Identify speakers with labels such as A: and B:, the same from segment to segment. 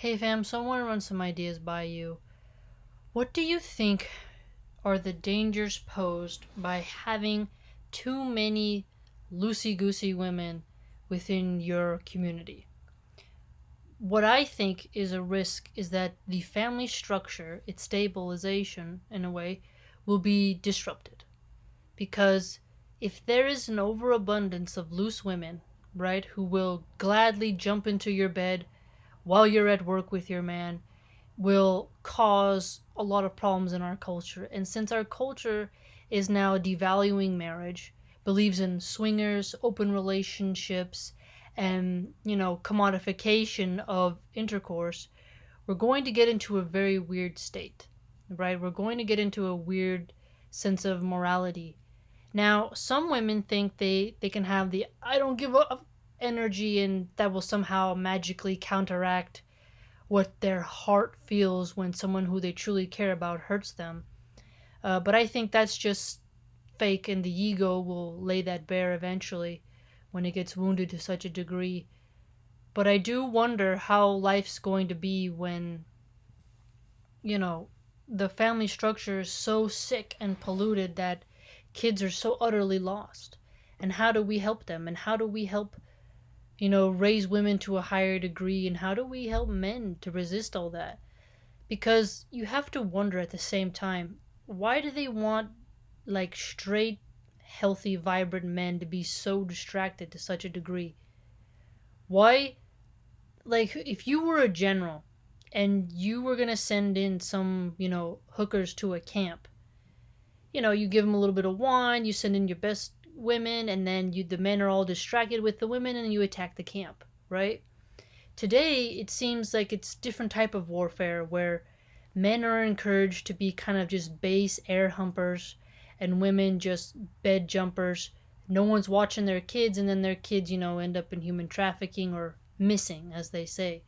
A: Hey fam, so I want to run some ideas by you. What do you think are the dangers posed by having too many loosey goosey women within your community? What I think is a risk is that the family structure, its stabilization in a way, will be disrupted. Because if there is an overabundance of loose women, right, who will gladly jump into your bed while you're at work with your man, will cause a lot of problems in our culture. And since our culture is now devaluing marriage, believes in swingers, open relationships, and, commodification of intercourse, we're going to get into a very weird state, right? We're going to get into a weird sense of morality. Now, some women think they can have the I don't give up energy, and that will somehow magically counteract what their heart feels when someone who they truly care about hurts them. But I think that's just fake, and the ego will lay that bare eventually when it gets wounded to such a degree. But I do wonder how life's going to be when, you know, the family structure is so sick and polluted that kids are so utterly lost. And how do we help them? And how do we help, raise women to a higher degree? And how do we help men to resist all that? Because you have to wonder at the same time, why do they want, like, straight, healthy, vibrant men to be so distracted to such a degree? Why, like, if you were a general and you were gonna send in some, hookers to a camp, you give them a little bit of wine, you send in your best women, and then the men are all distracted with the women, and you attack the camp, right? Today, it seems like it's different type of warfare where men are encouraged to be kind of just base air humpers and women just bed jumpers. No one's watching their kids, and then their kids, end up in human trafficking or missing, as they say,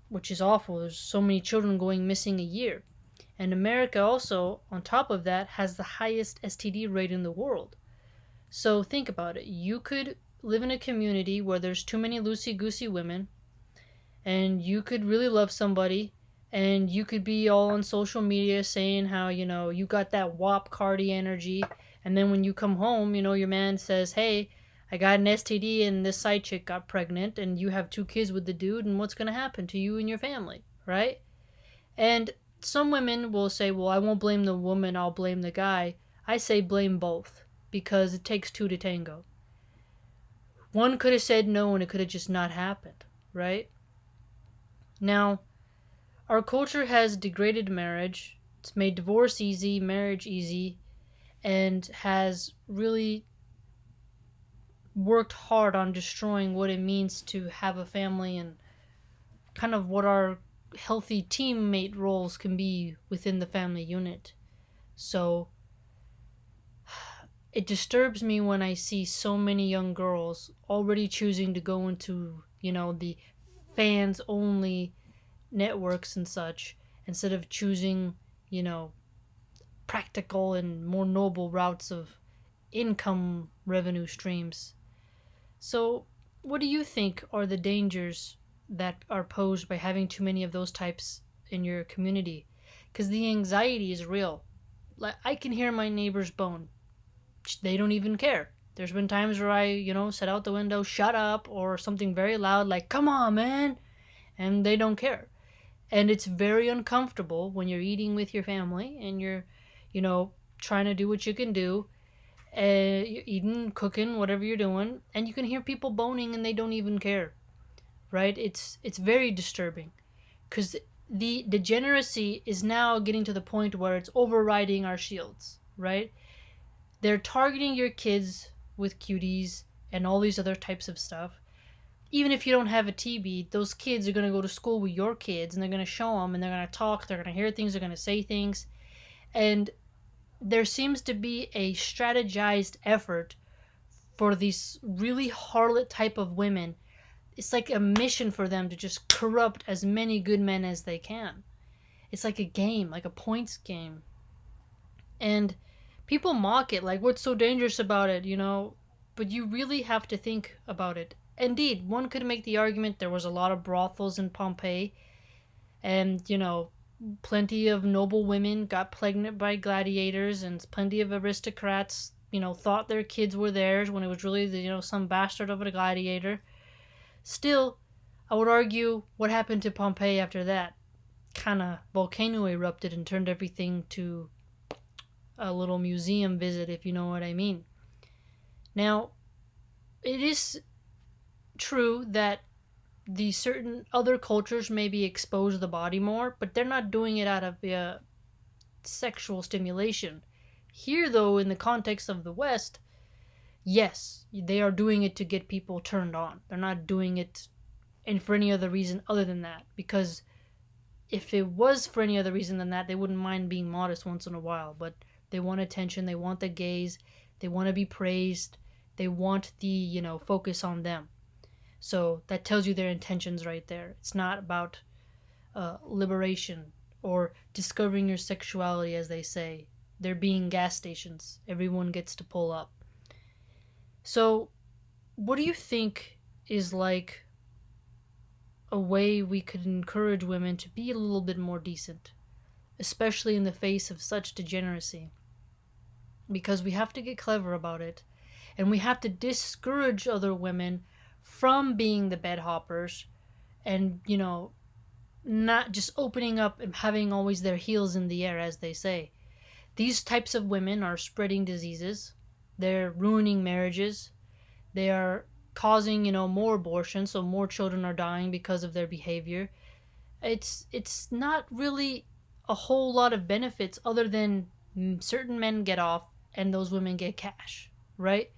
A: which is awful. There's so many children going missing a year. And America also, on top of that, has the highest STD rate in the world. So think about it. You could live in a community where there's too many loosey goosey women, and you could really love somebody, and you could be all on social media saying how, you got that WAP Cardi energy, and then when you come home, your man says, hey, I got an STD and this side chick got pregnant, and you have two kids with the dude, and what's going to happen to you and your family, right? And some women will say, well, I won't blame the woman, I'll blame the guy. I say blame both, because it takes two to tango. One could have said no, and it could have just not happened, right? Now, our culture has degraded marriage. It's made divorce easy, marriage easy, and has really worked hard on destroying what it means to have a family and kind of what our healthy teammate roles can be within the family unit. So it disturbs me when I see so many young girls already choosing to go into, the fans only networks and such, instead of choosing, you know, practical and more noble routes of income revenue streams. So, what do you think are the dangers that are posed by having too many of those types in your community? Because the anxiety is real. Like, I can hear my neighbors bone. They don't even care. There's been times where I, set out the window, shut up, or something very loud like, come on, man, and they don't care. And it's very uncomfortable when you're eating with your family and you're, trying to do what you can do. You're eating, cooking, whatever you're doing, and you can hear people boning and they don't even care, right? It's very disturbing because the degeneracy is now getting to the point where it's overriding our shields, right? They're targeting your kids with cuties and all these other types of stuff. Even if you don't have a TB, those kids are going to go to school with your kids and they're going to show them and they're going to talk, they're going to hear things, they're going to say things. And there seems to be a strategized effort for these really harlot type of women. It's like a mission for them to just corrupt as many good men as they can. It's like a game, like a points game. And people mock it, like, what's so dangerous about it, But you really have to think about it. indeed, one could make the argument there was a lot of brothels in Pompeii, and, plenty of noble women got pregnant by gladiators, and plenty of aristocrats, thought their kids were theirs when it was really, some bastard of a gladiator. Still, I would argue what happened to Pompeii after that? Kind of volcano erupted and turned everything to a little museum visit, if you know what I mean. Now, it is true that the certain other cultures maybe expose the body more, but they're not doing it out of sexual stimulation. Here, though, in the context of the West, yes, they are doing it to get people turned on. They're not doing it and for any other reason other than that. Because if it was for any other reason than that, they wouldn't mind being modest once in a while. But they want attention, they want the gaze, they want to be praised, they want the, focus on them. So that tells you their intentions right there. It's not about liberation or discovering your sexuality, as they say. They're being gas stations. Everyone gets to pull up. So, what do you think is like a way we could encourage women to be a little bit more decent, especially in the face of such degeneracy? Because we have to get clever about it, and we have to discourage other women from being the bed hoppers and, not just opening up and having always their heels in the air, as they say. These types of women are spreading diseases, they're ruining marriages, they are causing, more abortions, so more children are dying because of their behavior. It's not really a whole lot of benefits other than certain men get off and those women get cash, right?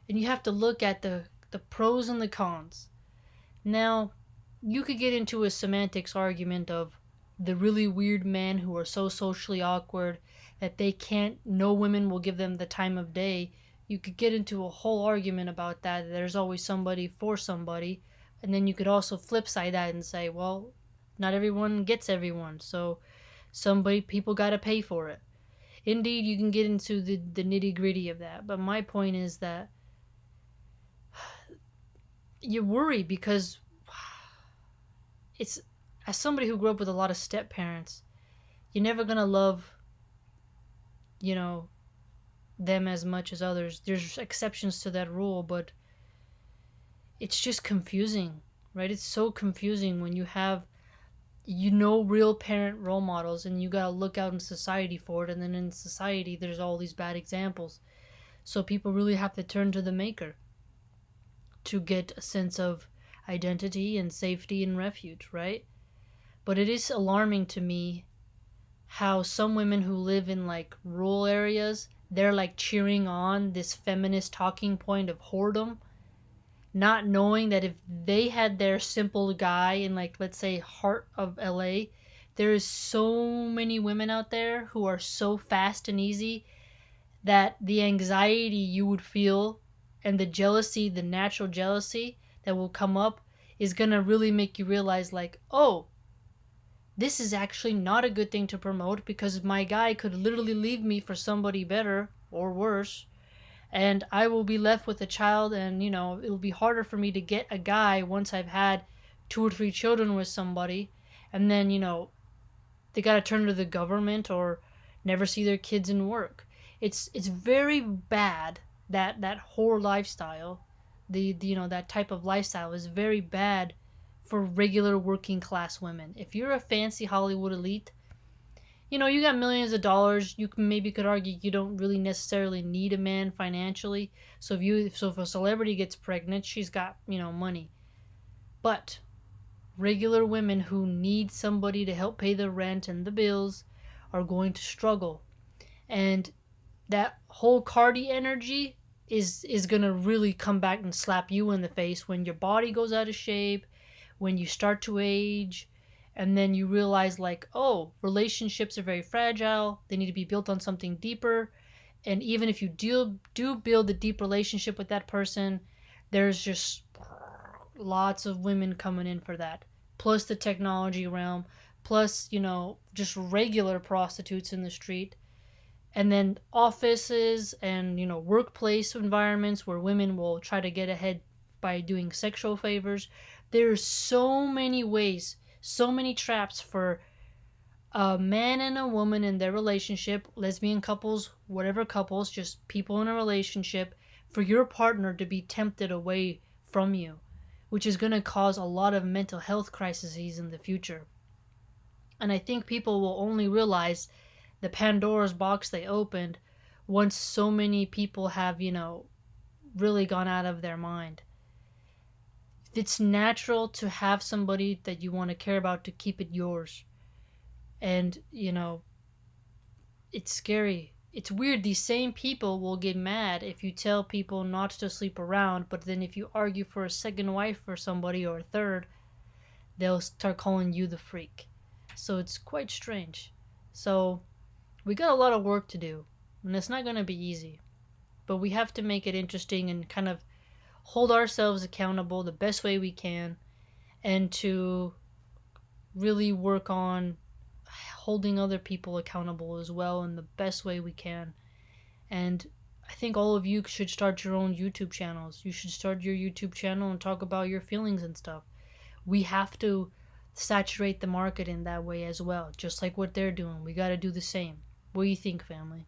A: And you have to look at the pros and the cons. Now, you could get into a semantics argument of the really weird men who are so socially awkward that they can't, no women will give them the time of day. You could get into a whole argument about that. There's always somebody for somebody. And then you could also flip side that and say, well, not everyone gets everyone. So people got to pay for it. Indeed, you can get into the nitty gritty of that. But my point is that you worry because it's, as somebody who grew up with a lot of step parents, you're never going to love, them as much as others. There's exceptions to that rule, but it's just confusing, right? It's so confusing when you have, real parent role models and you gotta look out in society for it, and then in society there's all these bad examples. So people really have to turn to the maker to get a sense of identity and safety and refuge, right? But it is alarming to me how some women who live in like rural areas, they're like cheering on this feminist talking point of whoredom, not knowing that if they had their simple guy in, like, let's say heart of LA, there is so many women out there who are so fast and easy that the anxiety you would feel and the jealousy, the natural jealousy that will come up is going to really make you realize, like, oh, this is actually not a good thing to promote because my guy could literally leave me for somebody better or worse, and I will be left with a child, and it'll be harder for me to get a guy once I've had 2 or 3 children with somebody, and then they got to turn to the government or never see their kids in work. It's very bad that whore lifestyle, the that type of lifestyle is very bad for regular working class women. If you're a fancy Hollywood elite, you got millions of dollars, you could argue you don't really necessarily need a man financially. So if a celebrity gets pregnant, she's got, money. But regular women who need somebody to help pay the rent and the bills are going to struggle. And that whole Cardi energy is going to really come back and slap you in the face when your body goes out of shape, when you start to age, and then you realize, like, oh, relationships are very fragile, they need to be built on something deeper. And even if you do build a deep relationship with that person, there's just lots of women coming in for that, plus the technology realm, plus just regular prostitutes in the street, and then offices and workplace environments where women will try to get ahead by doing sexual favors. There's so many ways, so many traps for a man and a woman in their relationship, lesbian couples, whatever couples, just people in a relationship, for your partner to be tempted away from you, which is going to cause a lot of mental health crises in the future. And I think people will only realize the Pandora's box they opened once so many people have, really gone out of their mind. It's natural to have somebody that you want to care about to keep it yours. And, it's scary. It's weird. These same people will get mad if you tell people not to sleep around, but then if you argue for a second wife for somebody or a third, they'll start calling you the freak. So it's quite strange. So we got a lot of work to do, and it's not going to be easy. But we have to make it interesting and kind of hold ourselves accountable the best way we can, and to really work on holding other people accountable as well in the best way we can. And I think all of you should start your own YouTube channels. You should start your YouTube channel and talk about your feelings and stuff. We have to saturate the market in that way as well, just like what they're doing. We got to do the same. What do you think, family?